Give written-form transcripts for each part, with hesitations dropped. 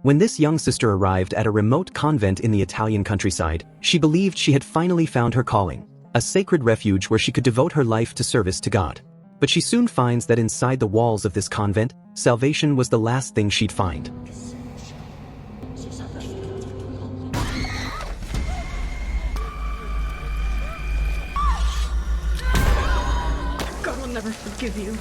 When this young sister arrived at a remote convent in the Italian countryside, she believed she had finally found her calling, a sacred refuge where she could devote her life to service to God. But she soon finds that inside the walls of this convent, salvation was the last thing she'd find. God will never forgive you.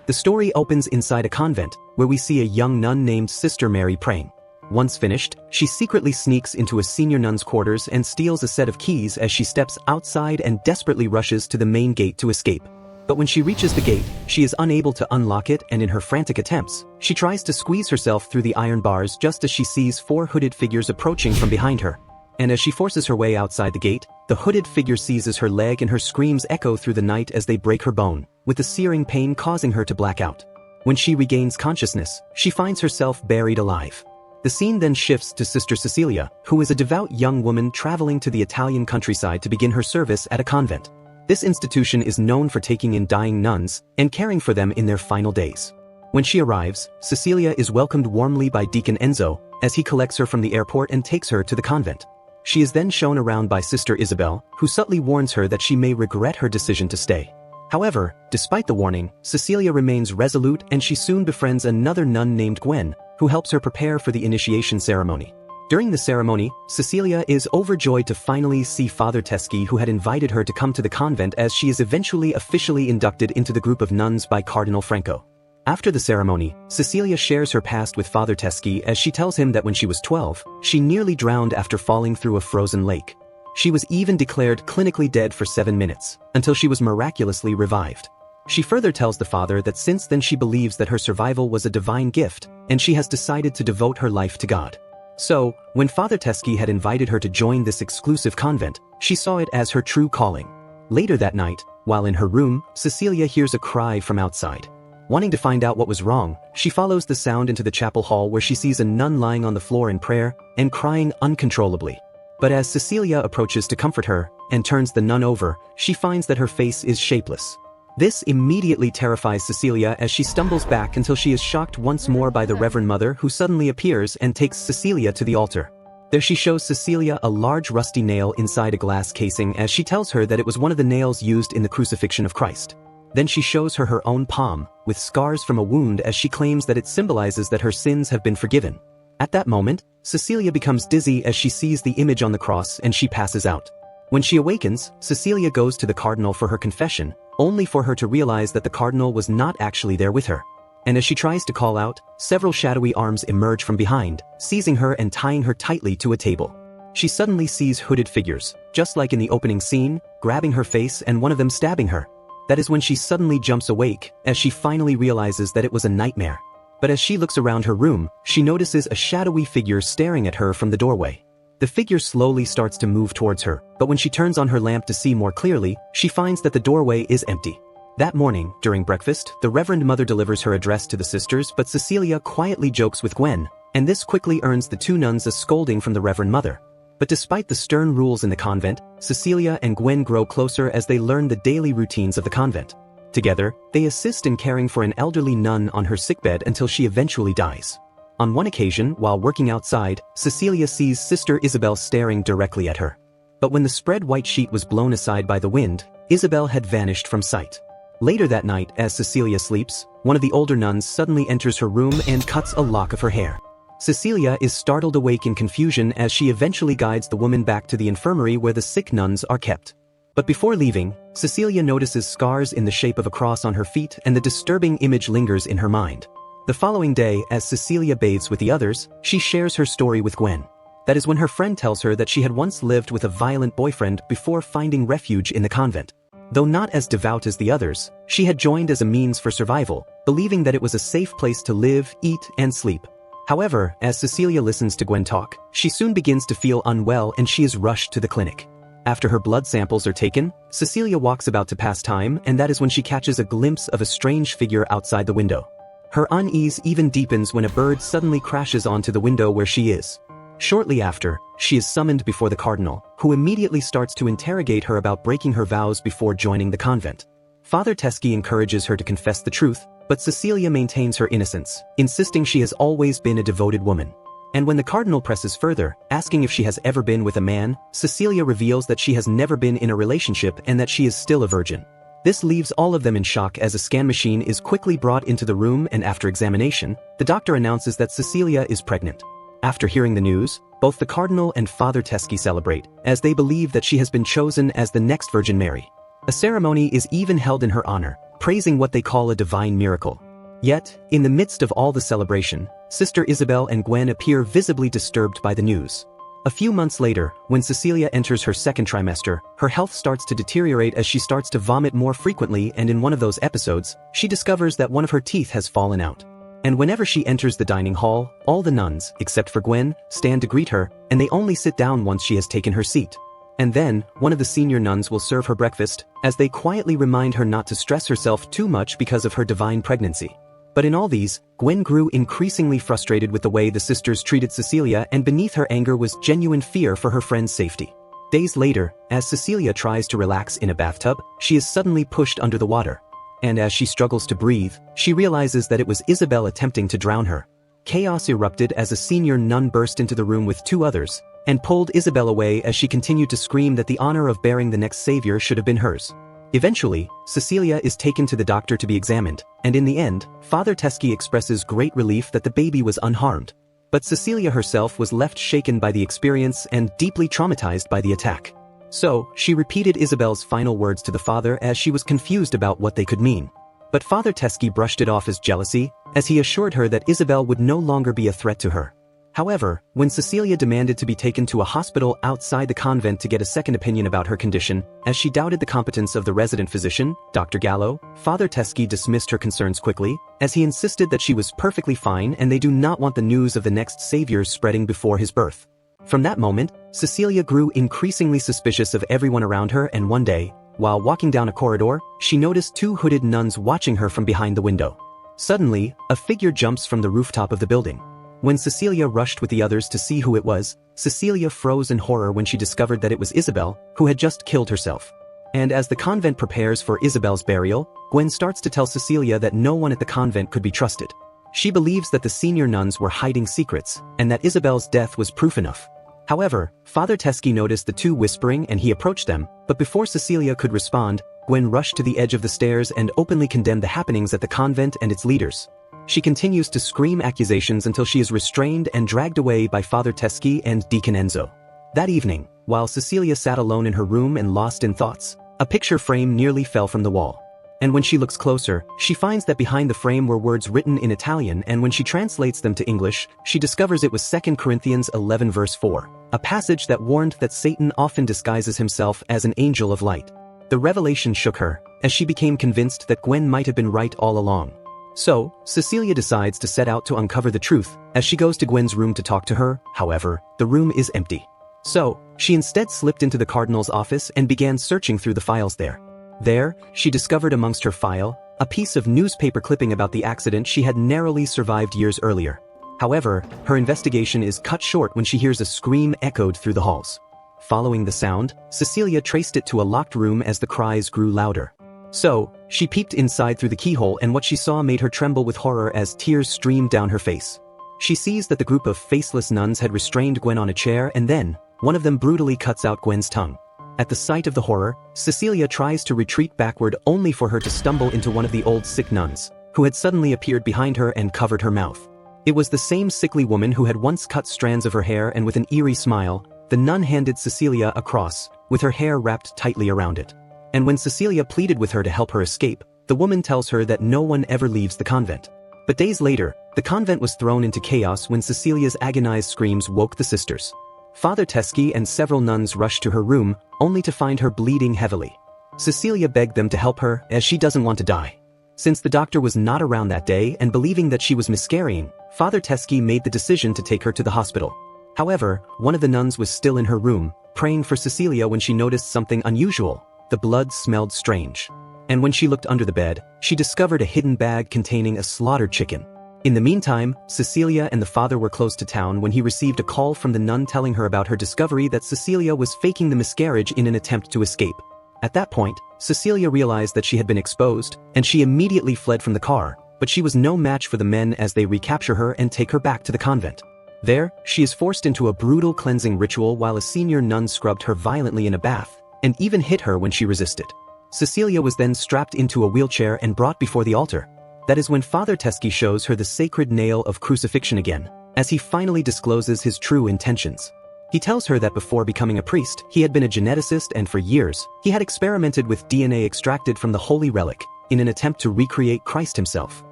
The story opens inside a convent, where we see a young nun named Sister Mary praying. Once finished, she secretly sneaks into a senior nun's quarters and steals a set of keys as she steps outside and desperately rushes to the main gate to escape. But when she reaches the gate, she is unable to unlock it, and in her frantic attempts, she tries to squeeze herself through the iron bars just as she sees 4 hooded figures approaching from behind her. And as she forces her way outside the gate, the hooded figure seizes her leg and her screams echo through the night as they break her bone, with the searing pain causing her to black out. When she regains consciousness, she finds herself buried alive. The scene then shifts to Sister Cecilia, who is a devout young woman traveling to the Italian countryside to begin her service at a convent. This institution is known for taking in dying nuns and caring for them in their final days. When she arrives, Cecilia is welcomed warmly by Deacon Enzo, as he collects her from the airport and takes her to the convent. She is then shown around by Sister Isabel, who subtly warns her that she may regret her decision to stay. However, despite the warning, Cecilia remains resolute and she soon befriends another nun named Gwen, who helps her prepare for the initiation ceremony. During the ceremony, Cecilia is overjoyed to finally see Father Teschi, who had invited her to come to the convent, as she is eventually officially inducted into the group of nuns by Cardinal Franco. After the ceremony, Cecilia shares her past with Father Teschi as she tells him that when she was 12, she nearly drowned after falling through a frozen lake. She was even declared clinically dead for 7 minutes, until she was miraculously revived. She further tells the father that since then she believes that her survival was a divine gift, and she has decided to devote her life to God. So, when Father Teschi had invited her to join this exclusive convent, she saw it as her true calling. Later that night, while in her room, Cecilia hears a cry from outside. Wanting to find out what was wrong, she follows the sound into the chapel hall, where she sees a nun lying on the floor in prayer and crying uncontrollably. But as Cecilia approaches to comfort her and turns the nun over, she finds that her face is shapeless. This immediately terrifies Cecilia as she stumbles back until she is shocked once more by the Reverend Mother, who suddenly appears and takes Cecilia to the altar. There she shows Cecilia a large rusty nail inside a glass casing as she tells her that it was one of the nails used in the crucifixion of Christ. Then she shows her her own palm, with scars from a wound, as she claims that it symbolizes that her sins have been forgiven. At that moment, Cecilia becomes dizzy as she sees the image on the cross and she passes out. When she awakens, Cecilia goes to the cardinal for her confession, only for her to realize that the cardinal was not actually there with her. And as she tries to call out, several shadowy arms emerge from behind, seizing her and tying her tightly to a table. She suddenly sees hooded figures, just like in the opening scene, grabbing her face and one of them stabbing her. That is when she suddenly jumps awake, as she finally realizes that it was a nightmare. But as she looks around her room, she notices a shadowy figure staring at her from the doorway. The figure slowly starts to move towards her, but when she turns on her lamp to see more clearly, she finds that the doorway is empty. That morning, during breakfast, the Reverend Mother delivers her address to the sisters, but Cecilia quietly jokes with Gwen, and this quickly earns the 2 nuns a scolding from the Reverend Mother. But despite the stern rules in the convent, Cecilia and Gwen grow closer as they learn the daily routines of the convent. Together, they assist in caring for an elderly nun on her sickbed until she eventually dies. On one occasion, while working outside, Cecilia sees Sister Isabel staring directly at her. But when the spread white sheet was blown aside by the wind, Isabel had vanished from sight. Later that night, as Cecilia sleeps, one of the older nuns suddenly enters her room and cuts a lock of her hair. Cecilia is startled awake in confusion as she eventually guides the woman back to the infirmary where the sick nuns are kept. But before leaving, Cecilia notices scars in the shape of a cross on her feet, and the disturbing image lingers in her mind. The following day, as Cecilia bathes with the others, she shares her story with Gwen. That is when her friend tells her that she had once lived with a violent boyfriend before finding refuge in the convent. Though not as devout as the others, she had joined as a means for survival, believing that it was a safe place to live, eat, and sleep. However, as Cecilia listens to Gwen talk, she soon begins to feel unwell and she is rushed to the clinic. After her blood samples are taken, Cecilia walks about to pass time, and that is when she catches a glimpse of a strange figure outside the window. Her unease even deepens when a bird suddenly crashes onto the window where she is. Shortly after, she is summoned before the cardinal, who immediately starts to interrogate her about breaking her vows before joining the convent. Father Teskey encourages her to confess the truth, but Cecilia maintains her innocence, insisting she has always been a devoted woman. And when the cardinal presses further, asking if she has ever been with a man, Cecilia reveals that she has never been in a relationship and that she is still a virgin. This leaves all of them in shock as a scan machine is quickly brought into the room, and after examination, the doctor announces that Cecilia is pregnant. After hearing the news, both the cardinal and Father Teskey celebrate, as they believe that she has been chosen as the next Virgin Mary. A ceremony is even held in her honor, praising what they call a divine miracle. Yet, in the midst of all the celebration, Sister Isabel and Gwen appear visibly disturbed by the news. A few months later, when Cecilia enters her second trimester, her health starts to deteriorate as she starts to vomit more frequently, and in one of those episodes, she discovers that one of her teeth has fallen out. And whenever she enters the dining hall, all the nuns, except for Gwen, stand to greet her, and they only sit down once she has taken her seat. And then, one of the senior nuns will serve her breakfast, as they quietly remind her not to stress herself too much because of her divine pregnancy. But in all these, Gwen grew increasingly frustrated with the way the sisters treated Cecilia, and beneath her anger was genuine fear for her friend's safety. Days later, as Cecilia tries to relax in a bathtub, she is suddenly pushed under the water. And as she struggles to breathe, she realizes that it was Isabel attempting to drown her. Chaos erupted as a senior nun burst into the room with two others, and pulled Isabel away as she continued to scream that the honor of bearing the next savior should have been hers. Eventually, Cecilia is taken to the doctor to be examined, and in the end, Father Teskey expresses great relief that the baby was unharmed. But Cecilia herself was left shaken by the experience and deeply traumatized by the attack. So, she repeated Isabel's final words to the father as she was confused about what they could mean. But Father Teskey brushed it off as jealousy, as he assured her that Isabel would no longer be a threat to her. However, when Cecilia demanded to be taken to a hospital outside the convent to get a second opinion about her condition, as she doubted the competence of the resident physician, Dr. Gallo, Father Teskey dismissed her concerns quickly, as he insisted that she was perfectly fine and they do not want the news of the next savior spreading before his birth. From that moment, Cecilia grew increasingly suspicious of everyone around her, and one day, while walking down a corridor, she noticed two hooded nuns watching her from behind the window. Suddenly, a figure jumps from the rooftop of the building. When Cecilia rushed with the others to see who it was, Cecilia froze in horror when she discovered that it was Isabel, who had just killed herself. And as the convent prepares for Isabel's burial, Gwen starts to tell Cecilia that no one at the convent could be trusted. She believes that the senior nuns were hiding secrets, and that Isabel's death was proof enough. However, Father Teskey noticed the two whispering and he approached them, but before Cecilia could respond, Gwen rushed to the edge of the stairs and openly condemned the happenings at the convent and its leaders. She continues to scream accusations until she is restrained and dragged away by Father Teskey and Deacon Enzo. That evening, while Cecilia sat alone in her room and lost in thoughts, a picture frame nearly fell from the wall. And when she looks closer, she finds that behind the frame were words written in Italian, and when she translates them to English, she discovers it was 2 Corinthians 11 verse 4, a passage that warned that Satan often disguises himself as an angel of light. The revelation shook her, as she became convinced that Gwen might have been right all along. So, Cecilia decides to set out to uncover the truth. As she goes to Gwen's room to talk to her, however, the room is empty. So, she instead slipped into the cardinal's office and began searching through the files there. There, she discovered amongst her file, a piece of newspaper clipping about the accident she had narrowly survived years earlier. However, her investigation is cut short when she hears a scream echoed through the halls. Following the sound, Cecilia traced it to a locked room as the cries grew louder. So, she peeped inside through the keyhole, and what she saw made her tremble with horror as tears streamed down her face. She sees that the group of faceless nuns had restrained Gwen on a chair, and then, one of them brutally cuts out Gwen's tongue. At the sight of the horror, Cecilia tries to retreat backward only for her to stumble into one of the old sick nuns, who had suddenly appeared behind her and covered her mouth. It was the same sickly woman who had once cut strands of her hair, and with an eerie smile, the nun handed Cecilia a cross, with her hair wrapped tightly around it. And when Cecilia pleaded with her to help her escape, the woman tells her that no one ever leaves the convent. But days later, the convent was thrown into chaos when Cecilia's agonized screams woke the sisters. Father Teskey and several nuns rushed to her room, only to find her bleeding heavily. Cecilia begged them to help her, as she doesn't want to die. Since the doctor was not around that day and believing that she was miscarrying, Father Teskey made the decision to take her to the hospital. However, one of the nuns was still in her room, praying for Cecilia when she noticed something unusual. The blood smelled strange. And when she looked under the bed, she discovered a hidden bag containing a slaughtered chicken. In the meantime, Cecilia and the father were close to town when he received a call from the nun telling her about her discovery that Cecilia was faking the miscarriage in an attempt to escape. At that point, Cecilia realized that she had been exposed, and she immediately fled from the car, but she was no match for the men as they recapture her and take her back to the convent. There, she is forced into a brutal cleansing ritual while a senior nun scrubbed her violently in a bath, and even hit her when she resisted. Cecilia was then strapped into a wheelchair and brought before the altar. That is when Father Teskey shows her the sacred nail of crucifixion again, as he finally discloses his true intentions. He tells her that before becoming a priest, he had been a geneticist and for years, he had experimented with DNA extracted from the holy relic, in an attempt to recreate Christ himself.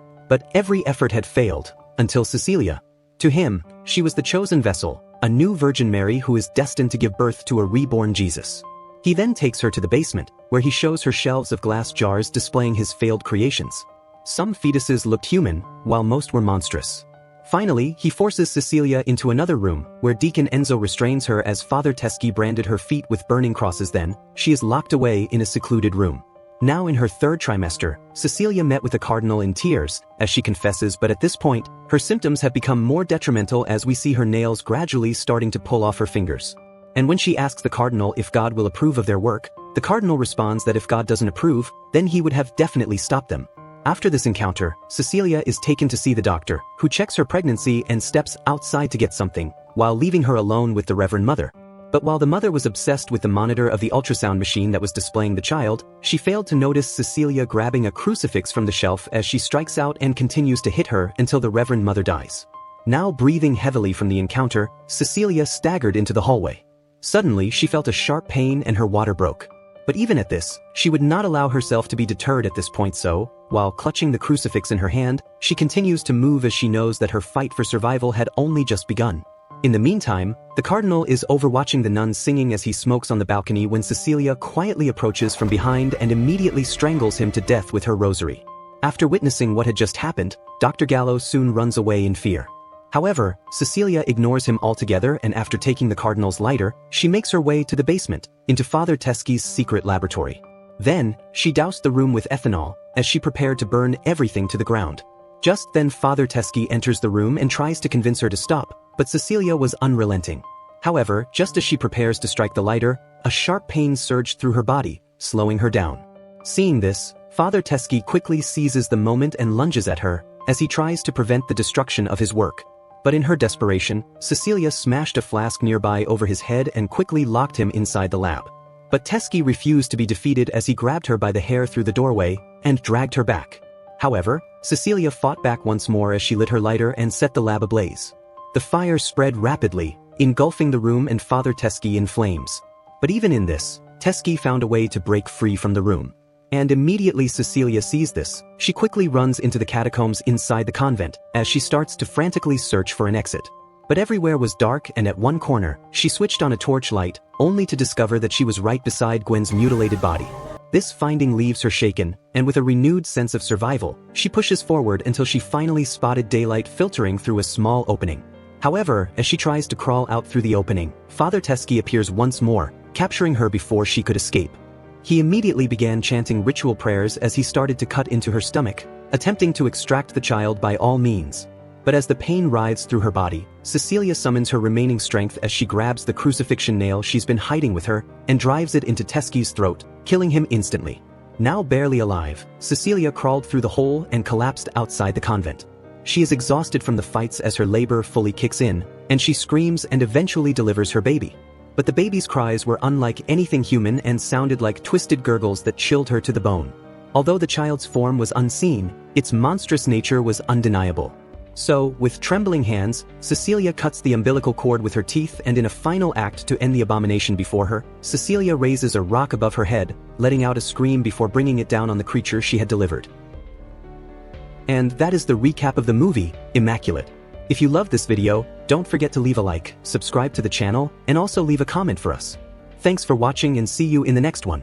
But every effort had failed, until Cecilia. To him, she was the chosen vessel, a new Virgin Mary who is destined to give birth to a reborn Jesus. He then takes her to the basement, where he shows her shelves of glass jars displaying his failed creations. Some fetuses looked human, while most were monstrous. Finally, he forces Cecilia into another room, where Deacon Enzo restrains her as Father Teskey branded her feet with burning crosses. Then, she is locked away in a secluded room. Now in her third trimester, Cecilia met with the cardinal in tears, as she confesses, but at this point, her symptoms have become more detrimental as we see her nails gradually starting to pull off her fingers. And when she asks the cardinal if God will approve of their work, the cardinal responds that if God doesn't approve, then he would have definitely stopped them. After this encounter, Cecilia is taken to see the doctor, who checks her pregnancy and steps outside to get something, while leaving her alone with the Reverend Mother. But while the mother was obsessed with the monitor of the ultrasound machine that was displaying the child, she failed to notice Cecilia grabbing a crucifix from the shelf as she strikes out and continues to hit her until the Reverend Mother dies. Now breathing heavily from the encounter, Cecilia staggered into the hallway. Suddenly, she felt a sharp pain and her water broke. But even at this, she would not allow herself to be deterred at this point, so, while clutching the crucifix in her hand, she continues to move as she knows that her fight for survival had only just begun. In the meantime, the cardinal is overwatching the nuns singing as he smokes on the balcony when Cecilia quietly approaches from behind and immediately strangles him to death with her rosary. After witnessing what had just happened, Dr. Gallo soon runs away in fear. However, Cecilia ignores him altogether, and after taking the cardinal's lighter, she makes her way to the basement, into Father Teskey's secret laboratory. Then, she doused the room with ethanol, as she prepared to burn everything to the ground. Just then Father Teskey enters the room and tries to convince her to stop, but Cecilia was unrelenting. However, just as she prepares to strike the lighter, a sharp pain surged through her body, slowing her down. Seeing this, Father Teskey quickly seizes the moment and lunges at her, as he tries to prevent the destruction of his work. But in her desperation, Cecilia smashed a flask nearby over his head and quickly locked him inside the lab. But Teskey refused to be defeated as he grabbed her by the hair through the doorway and dragged her back. However, Cecilia fought back once more as she lit her lighter and set the lab ablaze. The fire spread rapidly, engulfing the room and Father Teskey in flames. But even in this, Teskey found a way to break free from the room. And immediately Cecilia sees this, she quickly runs into the catacombs inside the convent, as she starts to frantically search for an exit. But everywhere was dark, and at one corner, she switched on a torchlight, only to discover that she was right beside Gwen's mutilated body. This finding leaves her shaken, and with a renewed sense of survival, she pushes forward until she finally spotted daylight filtering through a small opening. However, as she tries to crawl out through the opening, Father Teskey appears once more, capturing her before she could escape. He immediately began chanting ritual prayers as he started to cut into her stomach, attempting to extract the child by all means. But as the pain writhes through her body, Cecilia summons her remaining strength as she grabs the crucifixion nail she's been hiding with her and drives it into Teskey's throat, killing him instantly. Now barely alive, Cecilia crawled through the hole and collapsed outside the convent. She is exhausted from the fights as her labor fully kicks in, and she screams and eventually delivers her baby. But the baby's cries were unlike anything human and sounded like twisted gurgles that chilled her to the bone. Although the child's form was unseen, its monstrous nature was undeniable. So, with trembling hands, Cecilia cuts the umbilical cord with her teeth, and in a final act to end the abomination before her, Cecilia raises a rock above her head, letting out a scream before bringing it down on the creature she had delivered. And that is the recap of the movie, Immaculate. If you loved this video, don't forget to leave a like, subscribe to the channel, and also leave a comment for us. Thanks for watching and see you in the next one.